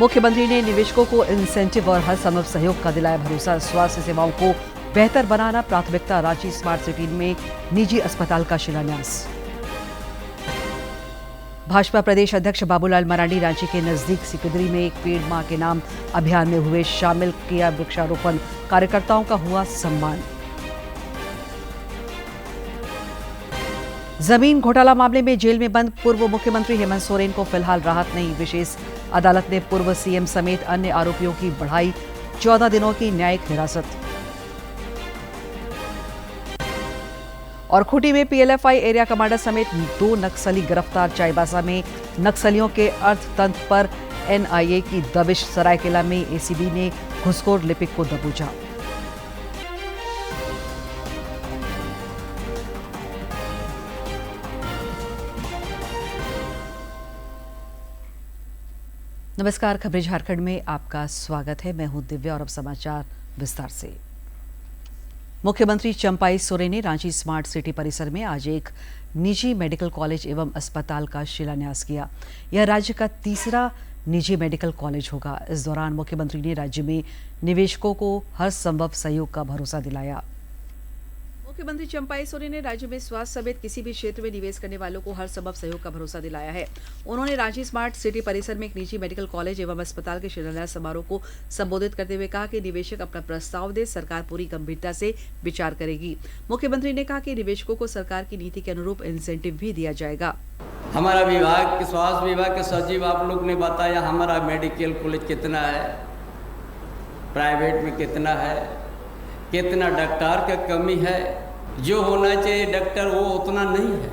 मुख्यमंत्री ने निवेशकों को इंसेंटिव और हर संभव सहयोग का दिलाया भरोसा। स्वास्थ्य सेवाओं को बेहतर बनाना प्राथमिकता। रांची स्मार्ट सिटी में निजी अस्पताल का शिलान्यास। भाजपा प्रदेश अध्यक्ष बाबूलाल मरांडी रांची के नजदीक सिकदरी में एक पेड़ मां के नाम अभियान में हुए शामिल। किया वृक्षारोपण। कार्यकर्ताओं का हुआ सम्मान। जमीन घोटाला मामले में जेल में बंद पूर्व मुख्यमंत्री हेमंत सोरेन को फिलहाल राहत नहीं। विशेष अदालत ने पूर्व सीएम समेत अन्य आरोपियों की बढ़ाई 14 दिनों की न्यायिक हिरासत। और खूंटी में पीएलएफआई एरिया कमांडर समेत 2 नक्सली गिरफ्तार। चाईबासा में नक्सलियों के अर्थतंत्र पर एनआईए की दबिश। सरायकेला में एसीबी ने घुसखोर लिपिक को दबोचा। नमस्कार, खबरें झारखंड में आपका स्वागत है। मैं हूं दिव्या और अब समाचार विस्तार से। मुख्यमंत्री चंपाई सोरेन ने रांची स्मार्ट सिटी परिसर में आज एक निजी मेडिकल कॉलेज एवं अस्पताल का शिलान्यास किया। यह राज्य का तीसरा निजी मेडिकल कॉलेज होगा। इस दौरान मुख्यमंत्री ने राज्य में निवेशकों को हर संभव सहयोग का भरोसा दिलाया। मुख्यमंत्री चंपाई सोरेन ने राज्य में स्वास्थ्य समेत किसी भी क्षेत्र में निवेश करने वालों को हर संभव सहयोग का भरोसा दिलाया है। उन्होंने रांची स्मार्ट सिटी परिसर में एक निजी मेडिकल कॉलेज एवं अस्पताल के शिलान्यास समारोह को संबोधित करते हुए कहा कि निवेशक अपना प्रस्ताव दे, सरकार पूरी गंभीरता से विचार करेगी। मुख्यमंत्री ने कहा कि निवेशकों को सरकार की नीति के अनुरूप इंसेंटिव भी दिया जाएगा। हमारा विभाग, स्वास्थ्य विभाग के सचिव आप लोग ने बताया हमारा मेडिकल कॉलेज कितना है, प्राइवेट में कितना है, कितना डॉक्टर का कमी है। जो होना चाहिए डॉक्टर वो उतना नहीं है।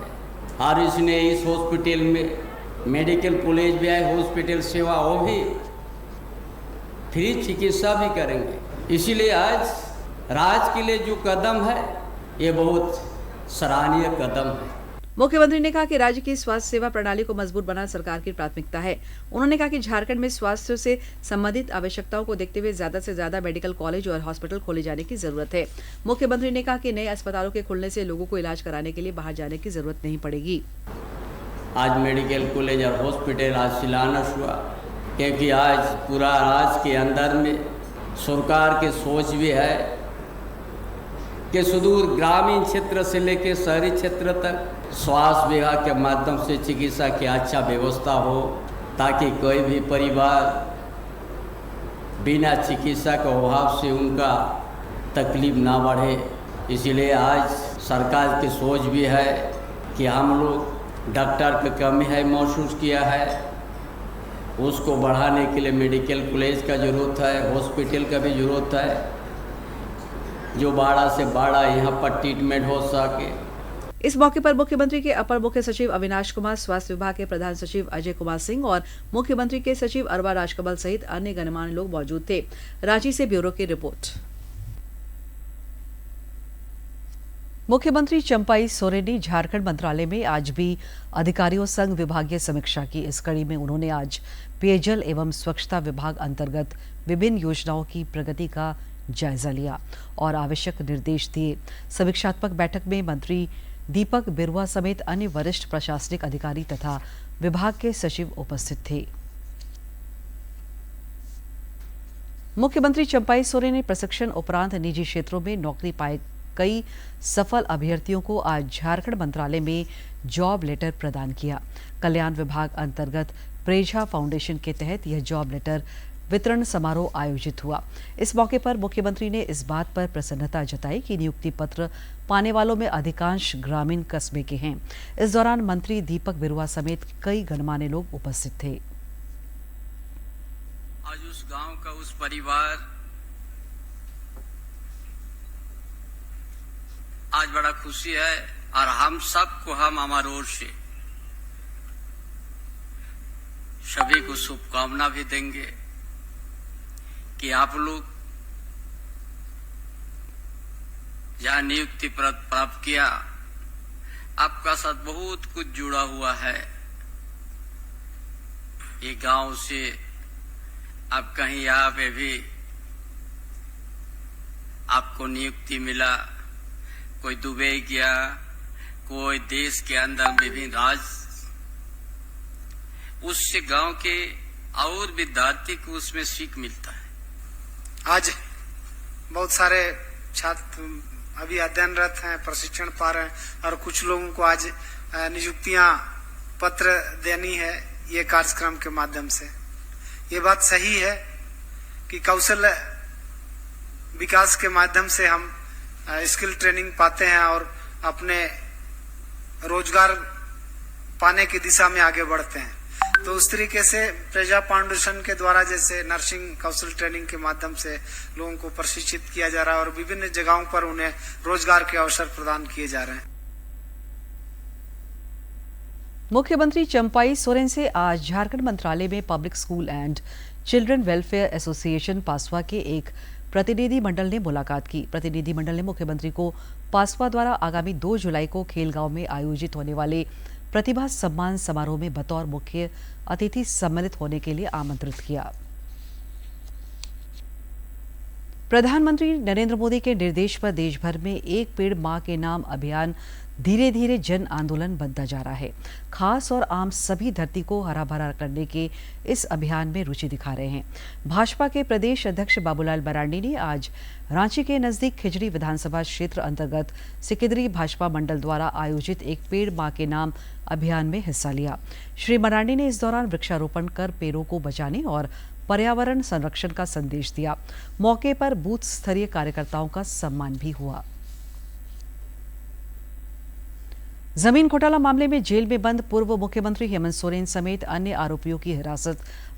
और इसने इस हॉस्पिटल में मेडिकल कॉलेज भी है, हॉस्पिटल सेवा वो भी फ्री चिकित्सा भी करेंगे। इसीलिए आज राज्य के लिए जो कदम है ये बहुत सराहनीय कदम है। मुख्यमंत्री ने कहा कि राज्य की स्वास्थ्य सेवा प्रणाली को मजबूत बनाना सरकार की प्राथमिकता है। उन्होंने कहा कि झारखंड में स्वास्थ्य से संबंधित आवश्यकताओं को देखते हुए ज्यादा से ज्यादा मेडिकल कॉलेज और हॉस्पिटल खोले जाने की जरूरत है। मुख्यमंत्री ने कहा कि नए अस्पतालों के खुलने से लोगों को इलाज कराने के लिए बाहर जाने की जरूरत नहीं पड़ेगी। आज मेडिकल कॉलेज और हॉस्पिटल आज शिलान्यास हुआ क्योंकि आज पूरा राज्य के अंदर में सरकार की सोच भी है कि सुदूर ग्रामीण क्षेत्र से लेकर शहरी क्षेत्र तक स्वास्थ्य विभाग के माध्यम से चिकित्सा की अच्छा व्यवस्था हो, ताकि कोई भी परिवार बिना चिकित्सा के अभाव से उनका तकलीफ ना बढ़े। इसीलिए आज सरकार की सोच भी है कि हम लोग डॉक्टर की कमी है महसूस किया है, उसको बढ़ाने के लिए मेडिकल कॉलेज का ज़रूरत है, हॉस्पिटल का भी ज़रूरत है, जो बड़ा से बड़ा यहाँ पर ट्रीटमेंट हो सके। इस मौके पर मुख्यमंत्री के अपर मुख्य सचिव अविनाश कुमार, स्वास्थ्य विभाग के प्रधान सचिव अजय कुमार सिंह और मुख्यमंत्री के सचिव अरवा राजकमल सहित अन्य गणमान्य लोग मौजूद थे। रांची से ब्यूरो की रिपोर्ट। मुख्यमंत्री चंपाई सोरेन ने झारखंड मंत्रालय में आज भी अधिकारियों संग विभागीय समीक्षा की। इस कड़ी में उन्होंने आज पेयजल एवं स्वच्छता विभाग अंतर्गत विभिन्न योजनाओं की प्रगति का जायजा लिया और आवश्यक निर्देश दिए। समीक्षात्मक बैठक में मंत्री दीपक बिरुआ समेत अन्य वरिष्ठ प्रशासनिक अधिकारी तथा विभाग के सचिव उपस्थित थे। मुख्यमंत्री चंपाई सोरेन ने प्रशिक्षण उपरांत निजी क्षेत्रों में नौकरी पाए कई सफल अभ्यर्थियों को आज झारखंड मंत्रालय में जॉब लेटर प्रदान किया। कल्याण विभाग अंतर्गत प्रेझा फाउंडेशन के तहत यह जॉब लेटर वितरण समारोह आयोजित हुआ। इस मौके पर मुख्यमंत्री ने इस बात पर प्रसन्नता जताई कि नियुक्ति पत्र पाने वालों में अधिकांश ग्रामीण कस्बे के हैं। इस दौरान मंत्री दीपक बिरुआ समेत कई गणमान्य लोग उपस्थित थे। आज उस गांव का उस परिवार आज बड़ा खुशी है और हम सबको हम हमारी ओर से सभी को शुभकामना भी देंगे कि आप लोग जहाँ नियुक्ति प्राप्त किया, आपका साथ बहुत कुछ जुड़ा हुआ है। ये गांव से आप कहीं यहाँ पे भी आपको नियुक्ति मिला, कोई दुबई गया, कोई देश के अंदर विभिन्न राज्य, उससे गांव के और विद्यार्थी को उसमें सीख मिलता है। आज बहुत सारे छात्र अभी अध्ययनरत हैं, प्रशिक्षण पा रहे हैं और कुछ लोगों को आज नियुक्तियां पत्र देनी है ये कार्यक्रम के माध्यम से। ये बात सही है कि कौशल विकास के माध्यम से हम स्किल ट्रेनिंग पाते हैं और अपने रोजगार पाने की दिशा में आगे बढ़ते हैं। तो उस तरीके से प्रजा फाउंडेशन के द्वारा जैसे नर्सिंग कौशल ट्रेनिंग के माध्यम से लोगों को प्रशिक्षित किया जा रहा है और विभिन्न जगहों पर उन्हें रोजगार के अवसर प्रदान किए जा रहे हैं। मुख्यमंत्री चंपाई सोरेन से आज झारखंड मंत्रालय में public school and children welfare association पासवा के एक प्रतिनिधि मंडल ने मुलाकात की। प्रतिनिधि मंडल ने मुख्यमंत्री को पासवा द्वारा आगामी 2 जुलाई को खेलगांव में आयोजित होने वाले प्रतिभा सम्मान समारोह में बतौर मुख्य अतिथि सम्मिलित होने के लिए आमंत्रित किया। प्रधानमंत्री नरेंद्र मोदी के निर्देश पर देश भर में एक पेड़ मां के नाम अभियान धीरे धीरे जन आंदोलन बनता जा रहा है। खास और आम सभी धरती को हरा भरा करने के इस अभियान में रुचि दिखा रहे हैं। भाजपा के प्रदेश अध्यक्ष बाबूलाल मरांडी ने आज रांची के नजदीक खिजड़ी विधानसभा क्षेत्र अंतर्गत सिकिदरी भाजपा मंडल द्वारा आयोजित एक पेड़ मां के नाम अभियान में हिस्सा लिया। श्री मरांडी ने इस दौरान वृक्षारोपण कर पेड़ों को बचाने और पर्यावरण संरक्षण का संदेश दिया। मौके पर बूथ स्तरीय कार्यकर्ताओं का सम्मान भी हुआ। जमीन घोटाला मामले में जेल में बंद पूर्व मुख्यमंत्री हेमंत सोरेन समेत अन्य आरोपियों की हिरासत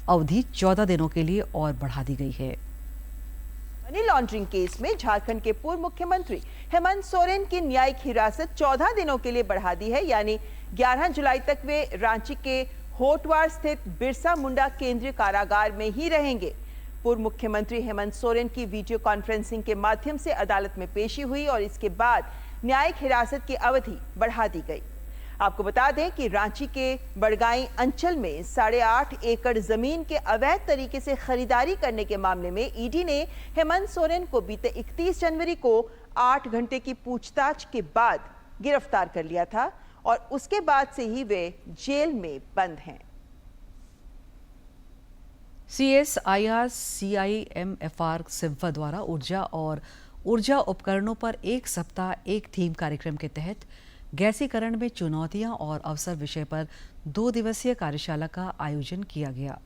अवधि 14 दिनों के लिए और बढ़ा दी गई है। मनी लॉन्ड्रिंग केस में झारखंड के पूर्व मुख्यमंत्री हेमंत सोरेन की न्यायिक हिरासत 14 दिनों के लिए बढ़ा दी है, यानी 11 जुलाई तक वे रांची के होटवार स्थित बिरसा मुंडा केंद्रीय कारागार में ही रहेंगे। पूर्व मुख्यमंत्री हेमंत सोरेन की वीडियो कॉन्फ्रेंसिंग के माध्यम से अदालत में पेशी हुई और इसके बाद न्यायिक हिरासत की अवधि बढ़ा दी गई। आपको बता दें कि रांची के बड़गाई अंचल में 8.5 एकड़ जमीन के अवैध तरीके से खरीदारी करने के मामले में ईडी ने हेमंत सोरेन को बीते 31 जनवरी को 8 घंटे की पूछताछ के बाद गिरफ्तार कर लिया था और उसके बाद से ही वे जेल में बंद हैं। CSIR CIMFR सिम्फा द्वारा ऊर्जा उपकरणों पर एक सप्ताह एक थीम कार्यक्रम के तहत गैसीकरण में चुनौतियां और अवसर विषय पर 2 दिवसीय कार्यशाला का आयोजन किया गया।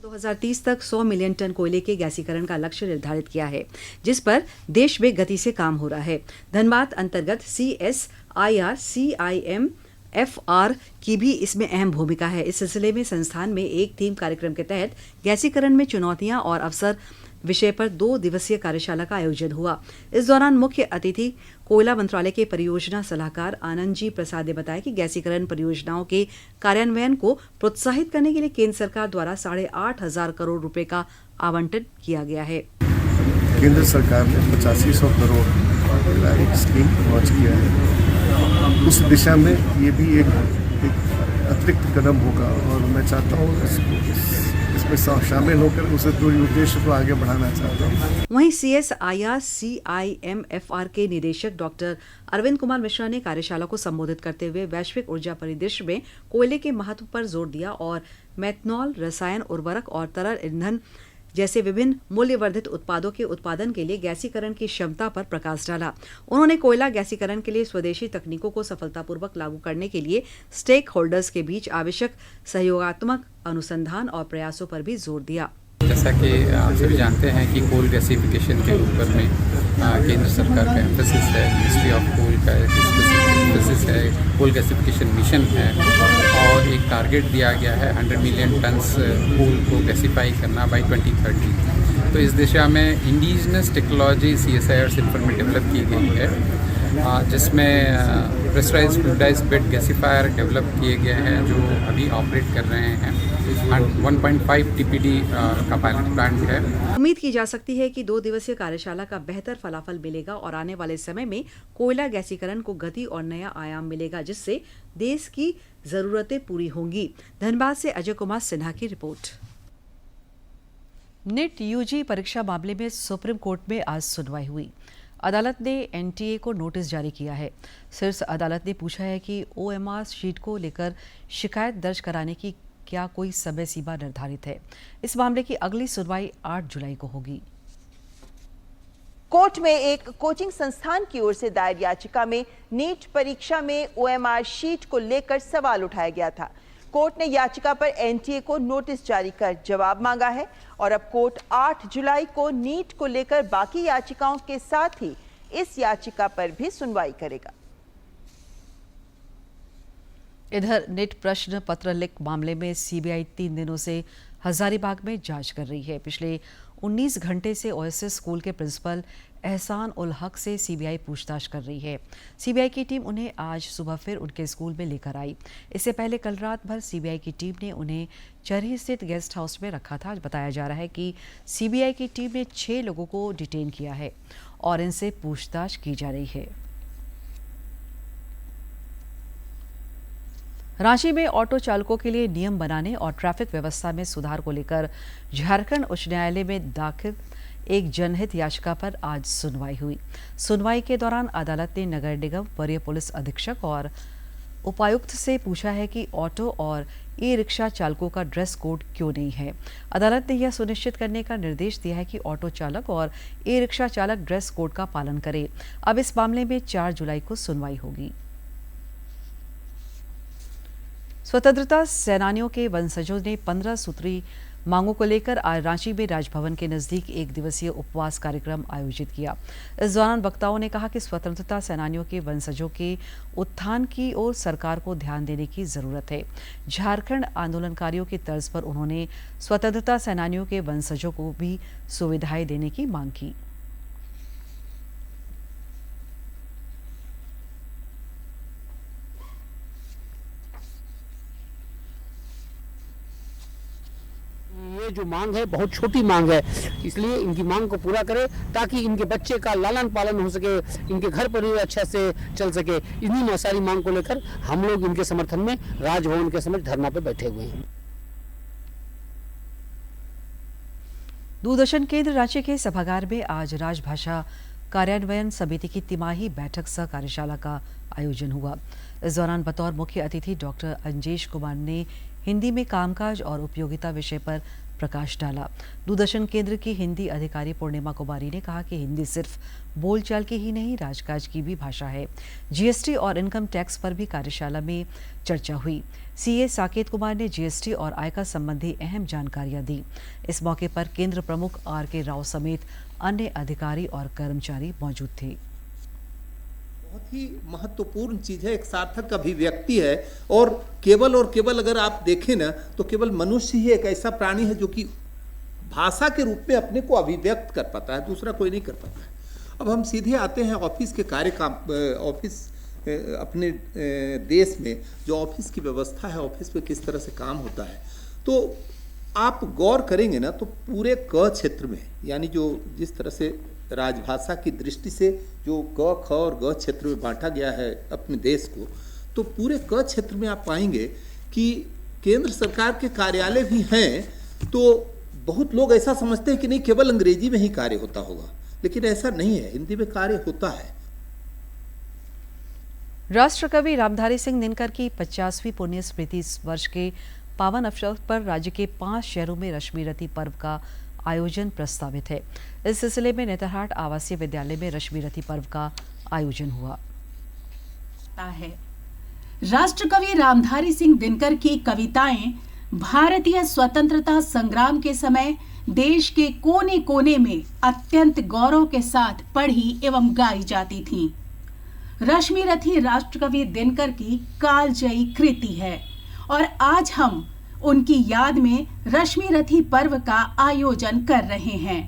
2030 तक 100 मिलियन टन कोयले के गैसीकरण का लक्ष्य निर्धारित किया है, जिस पर देश में गति से काम हो रहा है। धनबाद अंतर्गत CSIR CIMFR की भी इसमें अहम भूमिका है। इस सिलसिले में संस्थान में एक थीम कार्यक्रम के तहत गैसीकरण में चुनौतियां और अवसर विषय पर 2 दिवसीय कार्यशाला का आयोजन हुआ। इस दौरान मुख्य अतिथि कोयला मंत्रालय के परियोजना सलाहकार आनंद जी प्रसाद ने बताया कि गैसीकरण परियोजनाओं के कार्यान्वयन को प्रोत्साहित करने के लिए केंद्र सरकार द्वारा 8,500 करोड़ रुपए का आवंटन किया गया है। केंद्र सरकार ने 8500 करोड़ का एक स्कीम लॉन्च किया है। उस दिशा में ये भी एक अतिरिक्त कदम होगा और मैं चाहता हूँ इसमें शामिल होकर उस उद्देश्य को आगे बढ़ाना चाहता हूँ। वहीं CSIR CIMFR के निदेशक डॉक्टर अरविंद कुमार मिश्रा ने कार्यशाला को संबोधित करते हुए वैश्विक ऊर्जा परिदृश्य में कोयले के महत्व पर जोर दिया और मेथनॉल, रसायन उर्वरक और तरल ईंधन जैसे विभिन्न मूल्यवर्धित उत्पादों के उत्पादन के लिए गैसीकरण की क्षमता पर प्रकाश डाला। उन्होंने कोयला गैसीकरण के लिए स्वदेशी तकनीकों को सफलतापूर्वक लागू करने के लिए स्टेक होल्डर्स के बीच आवश्यक सहयोगात्मक अनुसंधान और प्रयासों पर भी जोर दिया। जैसा कि आप सभी जानते हैं कि कोल गैसिफिकेशन के ऊपर में केंद्र सरकार का एम्फेसिस है, मिनिस्ट्री ऑफ कोल का एम्फेसिस है, कोल गैसिफिकेशन मिशन है और एक टारगेट दिया गया है 100 मिलियन टन्स कोल को गैसिफाई करना बाय 2030। तो इस दिशा में इंडिजिनस टेक्नोलॉजी CSIR सिम्फा में डेवलप की गई है, जिसमें pressurised fluidised bed gasifier develop किए गए हैं जो अभी ऑपरेट कर रहे हैं। 1.5 TPD का पायलट प्लांट है। उम्मीद की जा सकती है कि 2 दिवसीय कार्यशाला का बेहतर फलाफल मिलेगा और आने वाले समय में कोयला गैसीकरण को गति और नया आयाम मिलेगा, जिससे देश की जरूरतें पूरी होंगी। धनबाद से अजय कुमार सिन्हा की रिपोर्ट। नीट UG परीक्षा मामले में सुप्रीम कोर्ट में आज सुनवाई हुई। अदालत ने NTA को नोटिस जारी किया है। शीर्ष अदालत ने पूछा है कि OMR शीट को लेकर शिकायत दर्ज कराने की क्या कोई समय सीमा निर्धारित है? इस मामले की अगली सुनवाई 8 जुलाई को होगी। कोर्ट में एक कोचिंग संस्थान की ओर से दायर याचिका में नीट परीक्षा में OMR शीट को लेकर सवाल उठाया गया था। कोर्ट ने याचिका पर NTA को नोटिस जारी कर जवाब मांगा है और अब कोर्ट 8 जुलाई को नीट को लेकर बाकी याचिकाओं के साथ ही इस याचिका पर भी सुनवाई करेगा। इधर नीट प्रश्न पत्र लीक मामले में CBI 3 दिनों से हजारीबाग में जांच कर रही है। पिछले 19 घंटे से OSS स्कूल के प्रिंसिपल एहसान उल हक से CBI पूछताछ कर रही है। CBI की टीम उन्हें आज सुबह फिर उनके स्कूल में लेकर आई। इससे पहले कल रात भर CBI की टीम ने उन्हें चरही स्थित गेस्ट हाउस में रखा था। बताया जा रहा है कि CBI की टीम ने 6 लोगों को डिटेन किया है और इनसे पूछताछ की जा रही है। रांची में ऑटो चालकों के लिए नियम बनाने और ट्रैफिक व्यवस्था में सुधार को लेकर झारखंड उच्च न्यायालय में दाखिल एक जनहित याचिका पर आज सुनवाई हुई। सुनवाई के दौरान अदालत ने नगर निगम, वरीय पुलिस अधीक्षक और उपायुक्त से पूछा है कि ऑटो और ई-रिक्शा चालकों का ड्रेस कोड क्यों नहीं है। अदालत ने यह सुनिश्चित करने का निर्देश दिया है कि ऑटो चालक और ई-रिक्शा चालक ड्रेस कोड का पालन करें। अब इस मामले में 4 जुलाई को सुनवाई होगी। स्वतंत्रता सेनानियों के वंशजों ने 15 सूत्री मांगों को लेकर आज रांची में राजभवन के नजदीक एक दिवसीय उपवास कार्यक्रम आयोजित किया। इस दौरान वक्ताओं ने कहा कि स्वतंत्रता सेनानियों के वंशजों के उत्थान की ओर सरकार को ध्यान देने की जरूरत है। झारखंड आंदोलनकारियों की तर्ज पर उन्होंने स्वतंत्रता सेनानियों के वंशजों को भी सुविधाएं देने की मांग की। ये जो मांग है बहुत छोटी मांग है, इसलिए इनकी मांग को पूरा करें ताकि इनके बच्चे का लालन पालन हो सके, इनके घर परिवार अच्छा से चल सके। इन्हीं सारी मांग को लेकर हम लोग इनके समर्थन में राजभवन के समक्ष धरना पे बैठे हुए हैं। दूरदर्शन केंद्र रांची के सभागार में आज राजभाषा कार्यान्वयन समिति की तिमाही बैठक सह कार्यशाला का आयोजन हुआ। इस दौरान बतौर मुख्य अतिथि डॉक्टर अंजेश कुमार ने हिंदी में कामकाज और उपयोगिता विषय पर प्रकाश डाला। दूरदर्शन केंद्र की हिंदी अधिकारी पूर्णिमा कुमारी ने कहा कि हिंदी सिर्फ बोलचाल की ही नहीं, राजकाज की भी भाषा है। GST और इनकम टैक्स पर भी कार्यशाला में चर्चा हुई। CA साकेत कुमार ने GST और आयकर संबंधी अहम जानकारियां दी। इस मौके पर केंद्र प्रमुख RK राव समेत अन्य अधिकारी और कर्मचारी मौजूद थे। बहुत ही महत्वपूर्ण चीज है, एक सार्थक अभिव्यक्ति है और केवल अगर आप देखें ना तो केवल मनुष्य ही एक ऐसा प्राणी है जो कि भाषा के रूप में अपने को अभिव्यक्त कर पाता है, दूसरा कोई नहीं कर पाता है। अब हम सीधे आते हैं ऑफिस के ऑफिस अपने देश में जो ऑफिस की व्यवस्था है, ऑफिस में किस तरह से काम होता है, तो आप गौर करेंगे ना तो पूरे क क्षेत्र में, यानी जो जिस तरह से राजभाषा की दृष्टि से जो क, ख और ग क्षेत्र में बांटा गया है अपने देश को, तो पूरे क क्षेत्र में आप पाएंगे कि केंद्र सरकार के कार्यालय भी हैं। तो बहुत लोग ऐसा समझते हैं कि नहीं केवल अंग्रेजी में ही कार्य होता होगा, लेकिन ऐसा नहीं है, हिंदी में कार्य होता है। राष्ट्रकवि रामधारी सिंह दिनकर की 50वीं पुण्य स्मृति वर्ष के पावन अवसर पर राज्य के 5 शहरों में रश्मि रथी पर्व का आयोजन प्रस्तावित है। इस सिलसिले में नेतरहाट आवासीय विद्यालय में रश्मि रथी पर्व का आयोजन हुआ है। राष्ट्रकवि रामधारी सिंह दिनकर की कविताएं भारतीय स्वतंत्रता संग्राम के समय देश के कोने कोने में अत्यंत गौरव के साथ पढ़ी एवं गाई जाती थीं। रश्मि रथी राष्ट्रकवि दिनकर की कालजयी कृति है और आज हम उनकी याद में रश्मि रथी पर्व का आयोजन कर रहे हैं।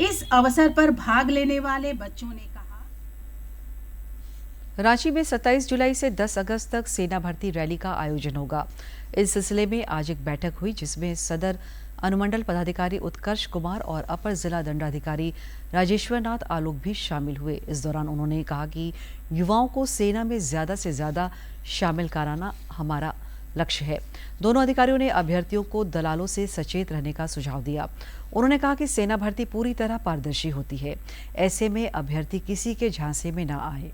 इस अवसर पर भाग लेने वाले बच्चों ने कहा, रांची में 27 जुलाई से 10 अगस्त तक सेना भर्ती रैली का आयोजन होगा। इस सिलसिले में आज एक बैठक हुई जिसमें सदर अनुमंडल पदाधिकारी उत्कर्ष कुमार और अपर जिला दंडाधिकारी राजेश्वर नाथ आलोक भी शामिल हुए। इस दौरान उन्होंने कहा कि युवाओं को सेना में ज्यादा से ज्यादा शामिल कराना हमारा लक्ष्य है। दोनों अधिकारियों ने अभ्यर्थियों को दलालों से सचेत रहने का सुझाव दिया। उन्होंने कहा कि सेना भर्ती पूरी तरह पारदर्शी होती है, ऐसे में अभ्यर्थी किसी के झांसे में न आए।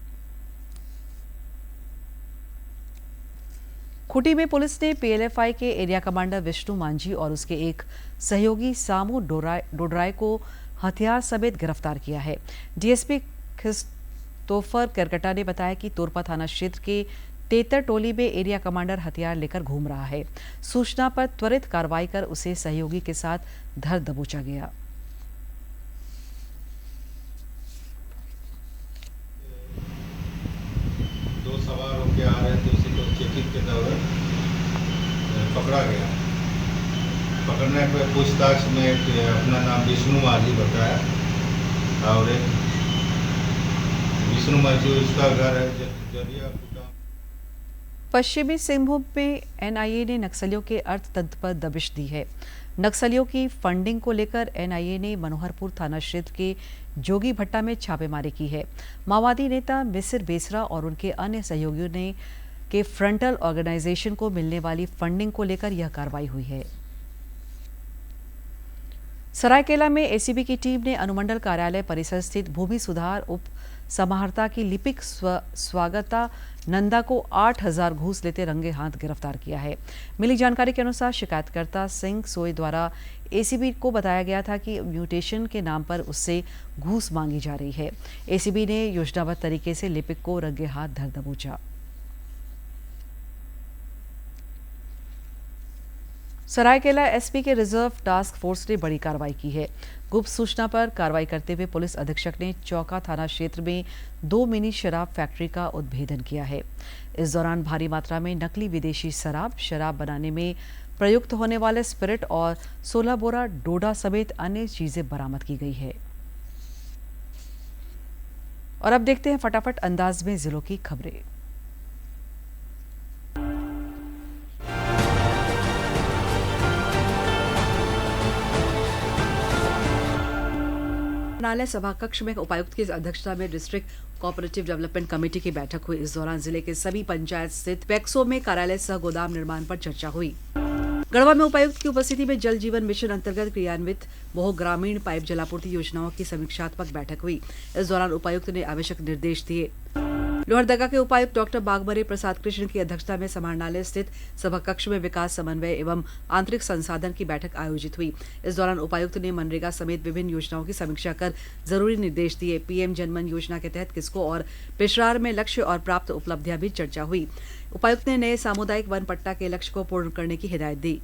खूंटी में पुलिस ने पीएलएफआई के एरिया कमांडर विष्णु मांझी और उसके एक सहयोगी सामू डोडराय को हथियार समेत गिरफ्तार किया है। डीएसपी क्रिस्टोफर करकटा ने बताया कि तोरपा थाना क्षेत्र के तेतर टोली में एरिया कमांडर हथियार लेकर घूम रहा है। सूचना पर त्वरित कार्रवाई कर उसे सहयोगी के साथ धर दबोचा गया। दो सवार होकर आ रहे थे, उसी को चेकिंग के दौरान पकड़ा गया। पकड़ने के पूछताछ में अपना नाम विष्णु मांझी बताया और एक विष्णु मांझी उसका घर है जरिया। पश्चिमी सिंहभूम में एनआईए ने नक्सलियों के अर्थतंत्र पर दबिश दी है। नक्सलियों की फंडिंग को लेकर एनआईए ने मनोहरपुर थाना क्षेत्र के जोगी भट्टा में छापेमारी की है। माओवादी नेता मिसिर बेसरा और उनके अन्य सहयोगियों ने के फ्रंटल ऑर्गेनाइजेशन को मिलने वाली फंडिंग को लेकर यह कार्रवाई हुई है। सरायकेला में एसीबी की टीम ने अनुमंडल कार्यालय परिसर स्थित भूमि सुधार उप समाहर्ता की लिपिक स्वागता नंदा को 8,000 घूस लेते रंगे हाथ गिरफ्तार किया है। मिली जानकारी के अनुसार शिकायतकर्ता सिंह सोई द्वारा एसीबी को बताया गया था कि म्यूटेशन के नाम पर उससे घूस मांगी जा रही है। एसीबी ने योजनाबद्ध तरीके से लिपिक को रंगे हाथ धर दबोचा। सरायकेला एसपी के रिजर्व टास्क फोर्स ने बड़ी कार्रवाई की है। गुप्त सूचना पर कार्रवाई करते हुए पुलिस अधीक्षक ने चौका थाना क्षेत्र में 2 मिनी शराब फैक्ट्री का उद्भेदन किया है। इस दौरान भारी मात्रा में नकली विदेशी शराब बनाने में प्रयुक्त होने वाले स्पिरिट और 16 बोरा डोडा समेत अन्य चीजें बरामद की गई है। और अब देखते हैं फटाफट अंदाज में जिलों की खबरें। न्यायालय सभा कक्ष में उपायुक्त की अध्यक्षता में डिस्ट्रिक्ट कोऑपरेटिव डेवलपमेंट कमेटी की बैठक हुई। इस दौरान जिले के सभी पंचायत स्थित पैक्सों में कार्यालय सह गोदाम निर्माण पर चर्चा हुई। गढ़वा में उपायुक्त की उपस्थिति में जल जीवन मिशन अंतर्गत क्रियान्वित बहु ग्रामीण पाइप जलापूर्ति योजनाओं की समीक्षात्मक बैठक हुई। इस दौरान उपायुक्त ने आवश्यक निर्देश दिए। लोहरदगा के उपायुक्त डॉक्टर बागमरे प्रसाद कृष्ण की अध्यक्षता में समाहरणालय स्थित सभा कक्ष में विकास समन्वय एवं आंतरिक संसाधन की बैठक आयोजित हुई। इस दौरान उपायुक्त ने मनरेगा समेत विभिन्न योजनाओं की समीक्षा कर जरूरी निर्देश दिए। पीएम जनमन योजना के तहत किस्को और पिछरार में लक्ष्य और प्राप्त उपलब्धियां भी चर्चा हुई। उपायुक्त ने नए सामुदायिक वन पट्टा के लक्ष्य को पूर्ण करने की हिदायत दी।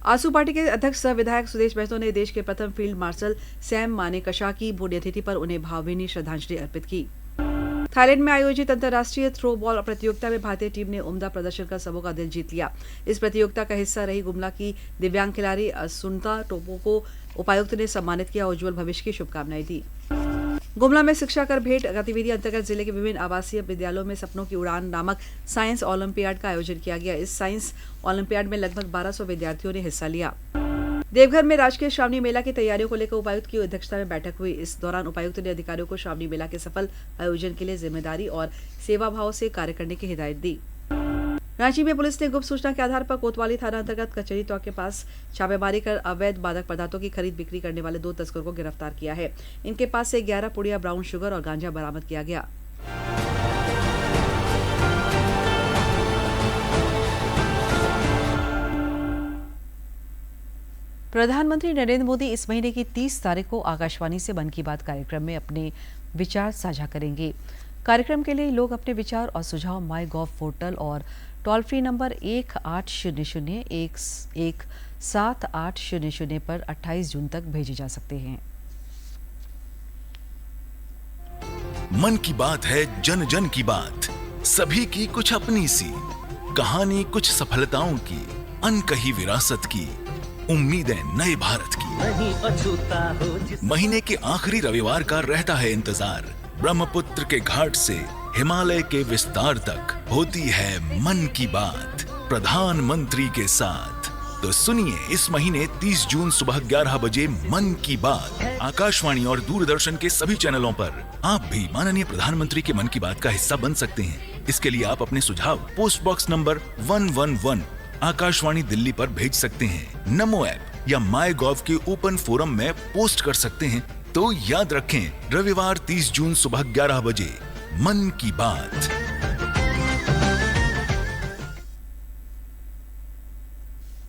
आसू पार्टी के अध्यक्ष सह विधायक सुदेश महतो ने देश के प्रथम फील्ड मार्शल सैम मानेकशा की पुण्यतिथि पर उन्हें भावभीनी श्रद्धांजलि अर्पित की। थाईलैंड में आयोजित अंतर्राष्ट्रीय थ्रो बॉल प्रतियोगिता में भारतीय टीम ने उम्दा प्रदर्शन कर सबों का दिल जीत लिया। इस प्रतियोगिता का हिस्सा रही गुमला की दिव्यांग खिलाड़ी असुनता टोपो को उपायुक्त ने सम्मानित किया और उज्जवल भविष्य की शुभकामनाएं दी। गुमला में शिक्षा कर भेंट गतिविधि अंतर्गत जिले के विभिन्न आवासीय विद्यालयों में सपनों की उड़ान नामक साइंस ओलंपियाड का आयोजन किया गया। इस साइंस ओलंपियाड में लगभग 1200 विद्यार्थियों ने हिस्सा लिया। देवघर में राजकीय श्रावणी मेला की तैयारियों को लेकर उपायुक्त की अध्यक्षता में बैठक हुई। इस दौरान उपायुक्त ने अधिकारियों को श्रावणी मेला के सफल आयोजन के लिए जिम्मेदारी और सेवा भाव से कार्य करने की हिदायत दी। रांची में पुलिस ने गुप्त सूचना के आधार पर कोतवाली थाना अंतर्गत कचहरी चौक के पास छापेमारी कर अवैध मादक पदार्थों की खरीद बिक्री करने वाले 2 तस्करों को गिरफ्तार किया है। इनके पास से 11 पुड़िया ब्राउन शुगर और गांजा बरामद किया गया। प्रधानमंत्री नरेंद्र मोदी इस महीने की 30 तारीख को आकाशवाणी से मन की बात कार्यक्रम में अपने विचार साझा करेंगे। कार्यक्रम के लिए लोग अपने विचार और सुझाव माई गॉव पोर्टल और टोल फ्री नंबर 1800-117800 पर 28 जून तक भेजे जा सकते हैं। मन की बात है जन जन की बात, सभी की कुछ अपनी सी कहानी, कुछ सफलताओं की, अनकही विरासत की, उम्मीदें नए भारत की। महीने के आखिरी रविवार का रहता है इंतजार। ब्रह्मपुत्र के घाट से हिमालय के विस्तार तक होती है मन की बात प्रधानमंत्री के साथ। तो सुनिए इस महीने 30 जून सुबह 11 बजे मन की बात आकाशवाणी और दूरदर्शन के सभी चैनलों पर। आप भी माननीय प्रधानमंत्री के मन की बात का हिस्सा बन सकते हैं। इसके लिए आप अपने सुझाव post box number 111 Akashvani Delhi पर भेज सकते हैं। नमो ऐप या माई गॉव के ओपन फोरम में पोस्ट कर सकते हैं। तो याद रखें, रविवार 30 जून सुबह 11 बजे मन की बात।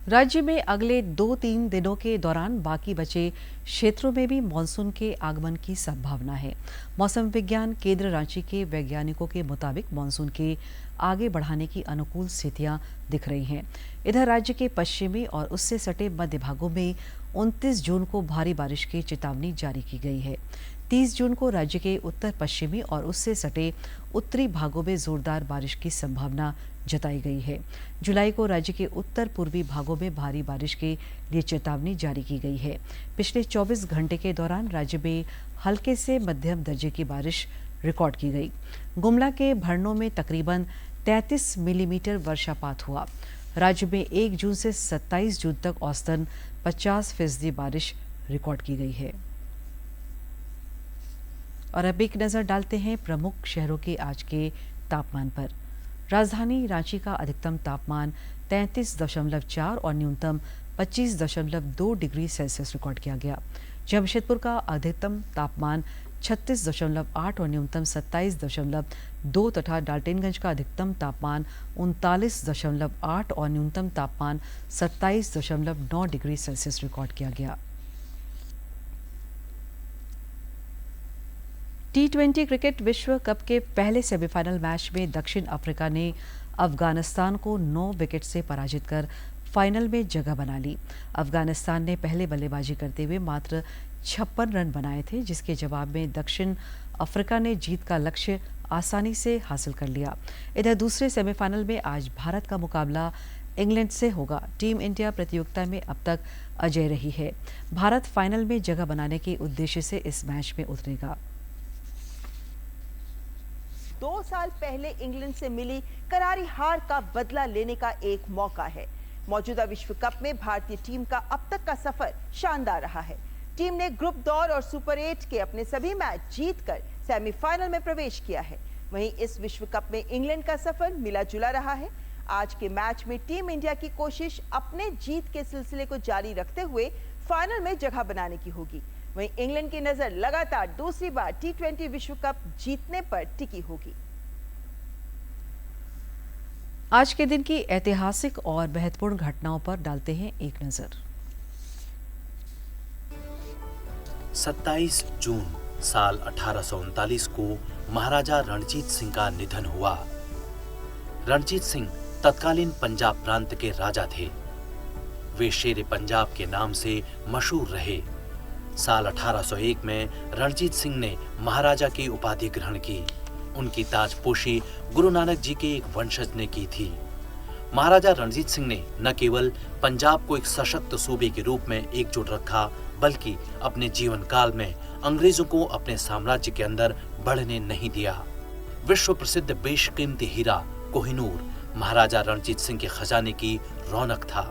राज्य में अगले 2-3 दिनों के दौरान बाकी बचे क्षेत्रों में भी मानसून के आगमन की संभावना है। मौसम विज्ञान केंद्र रांची के वैज्ञानिकों के मुताबिक मानसून के आगे बढ़ाने की अनुकूल स्थितियां दिख रही हैं। इधर राज्य के पश्चिमी और उससे सटे मध्य भागों में 29 जून को भारी बारिश की चेतावनी जारी की गई है। 30 जून को राज्य के उत्तर पश्चिमी और उससे सटे उत्तरी भागों में जोरदार बारिश की संभावना जताई गई है। जुलाई को राज्य के उत्तर पूर्वी भागों में भारी बारिश के लिए चेतावनी जारी की गई है। पिछले 24 घंटे के दौरान राज्य में हल्के से मध्यम दर्जे की बारिश रिकॉर्ड की गई। गुमला के भरनों में तकरीबन 33 मिलीमीटर वर्षापात हुआ। राज्य में 1 जून से 27 जून तक औसतन 50% बारिश रिकॉर्ड की गई है। और अब एक नजर डालते हैं प्रमुख शहरों के आज के तापमान पर। राजधानी रांची का अधिकतम तापमान 33.4 और न्यूनतम 25.2 डिग्री सेल्सियस रिकॉर्ड किया गया। जमशेदपुर का अधिकतम तापमान 36.8 और न्यूनतम 27.2 तथा डाल्टनगंज का अधिकतम तापमान 39.8 और न्यूनतम तापमान 27.9 डिग्री सेल्सियस रिकॉर्ड किया गया। T20 क्रिकेट विश्व कप के पहले सेमीफाइनल मैच में दक्षिण अफ्रीका ने अफगानिस्तान को 9 विकेट से पराजित कर फाइनल में जगह बना ली। अफगानिस्तान ने पहले बल्लेबाजी करते हुए मात्र 56 रन बनाए थे, जिसके जवाब में दक्षिण अफ्रीका ने जीत का लक्ष्य आसानी से हासिल कर लिया। इधर दूसरे सेमीफाइनल में आज भारत का मुकाबला इंग्लैंड से होगा। टीम इंडिया प्रतियोगिता में अब तक अजेय रही है। भारत फाइनल में जगह बनाने के उद्देश्य से इस मैच में उतरेगा। 2 साल पहले इंग्लैंड से मिली करारी हार का बदला लेने का एक मौका है। मौजूदा विश्व कप में भारतीय टीम का अब तक का सफर शानदार रहा है। टीम ने ग्रुप दौर और सुपर 8 के अपने सभी मैच जीतकर सेमीफाइनल में प्रवेश किया है। वहीं इस विश्व कप में इंग्लैंड का सफर मिला जुला रहा है। आज के मैच में टीम इंडिया की कोशिश अपने जीत के सिलसिले को जारी रखते हुए फाइनल में जगह बनाने की होगी। वहीं इंग्लैंड की नजर लगातार दूसरी बार T20 विश्व कप जीतने पर टिकी होगी। आज के दिन की ऐतिहासिक और महत्वपूर्ण घटनाओं पर डालते हैं एक नजर। 27 जून साल 1839 को महाराजा रणजीत सिंह का निधन हुआ। रणजीत सिंह तत्कालीन पंजाब प्रांत के राजा थे। वे शेर पंजाब के नाम से मशहूर रहे। साल 1801 में रणजीत सिंह ने महाराजा की उपाधि ग्रहण की। उनकी ताजपोशी गुरु नानक जी के एक वंशज ने की थी। महाराजा रणजीत सिंह ने न केवल पंजाब को एक सशक्त सूबे के रूप में एकजुट रखा, बल्कि अपने जीवन काल में अंग्रेजों को अपने साम्राज्य के अंदर बढ़ने नहीं दिया। विश्व प्रसिद्ध बेशकीमती हीरा कोहिनूर महाराजा रणजीत सिंह के खजाने की रौनक था।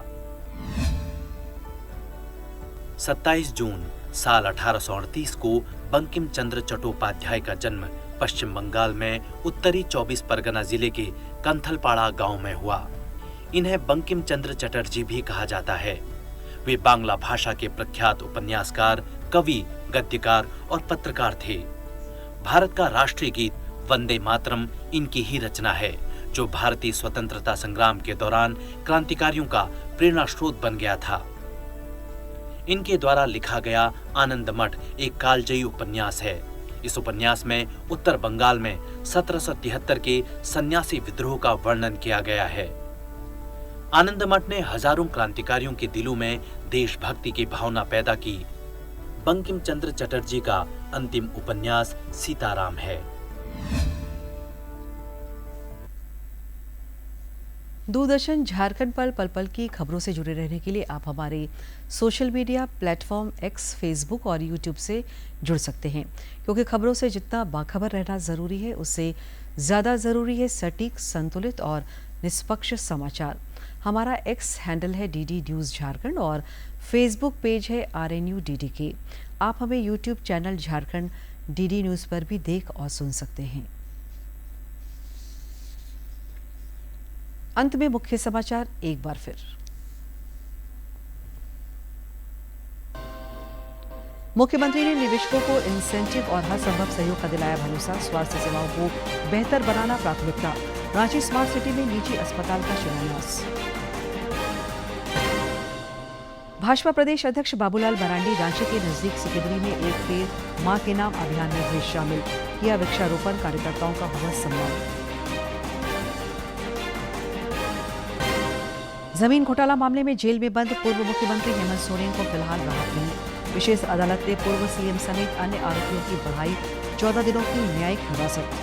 27 जून साल 1838 को बंकिम चंद्र चट्टोपाध्याय का जन्म पश्चिम बंगाल में उत्तरी 24 परगना जिले के कंथलपाड़ा गांव में हुआ। इन्हें बंकिम चंद्र चटर्जी भी कहा जाता है। वे बांग्ला भाषा के प्रख्यात उपन्यासकार, कवि, गद्यकार और पत्रकार थे। भारत का राष्ट्रीय गीत वंदे मातरम इनकी ही रचना है, जो भारतीय स्वतंत्रता संग्राम के दौरान क्रांतिकारियों का प्रेरणा स्रोत बन गया था। इनके द्वारा लिखा गया आनंद मठ एक कालजयी उपन्यास है। इस उपन्यास में उत्तर बंगाल में 1773 के सन्यासी विद्रोह का वर्णन किया गया है। आनंद मठ ने हजारों क्रांतिकारियों के दिलों में देशभक्ति की भावना पैदा की। बंकिम चंद्र चटर्जी का अंतिम उपन्यास सीताराम है। दूरदर्शन झारखंड पर पल पल की खबरों से जुड़े रहने के लिए आप हमारे social media platform X, Facebook और यूट्यूब से जुड़ सकते हैं, क्योंकि खबरों से जितना बाखबर रहना जरूरी है, उससे ज़्यादा ज़रूरी है सटीक, संतुलित और निष्पक्ष समाचार। हमारा X हैंडल है DD न्यूज़ झारखंड और फेसबुक पेज है RNU-DDK। आप हमें YouTube channel Jharkhand DD news पर भी देख और सुन सकते हैं। अंत में मुख्य समाचार एक बार फिर। मुख्यमंत्री ने निवेशकों को इंसेंटिव और हर संभव सहयोग का दिलाया भरोसा। स्वास्थ्य सेवाओं को बेहतर बनाना प्राथमिकता। रांची स्मार्ट सिटी में निजी अस्पताल का शिलान्यास। भाजपा प्रदेश अध्यक्ष बाबूलाल मरांडी रांची के नजदीक सिकिदरी में एक पेड़ मां के नाम अभियान में हुए शामिल, किया वृक्षारोपण, कार्यकर्ताओं का हुआ सम्मान। जमीन घोटाला मामले में जेल में बंद पूर्व मुख्यमंत्री हेमंत सोरेन को फिलहाल राहत मिली। विशेष अदालत ने पूर्व सीएम समेत अन्य आरोपियों की बढ़ाई 14 दिनों की न्यायिक हिरासत।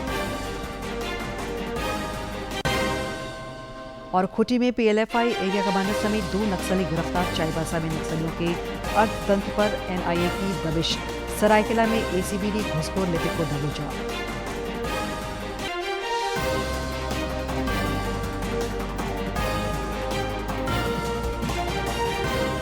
और खूंटी में पीएलएफआई एरिया कमांडर समेत 2 नक्सली गिरफ्तार। चाईबासा में नक्सलियों के अर्थतंत्र पर एनआईए की दबिश। सरायकेला में एसीबी ने घुसखोर लिपिक को दबोचा।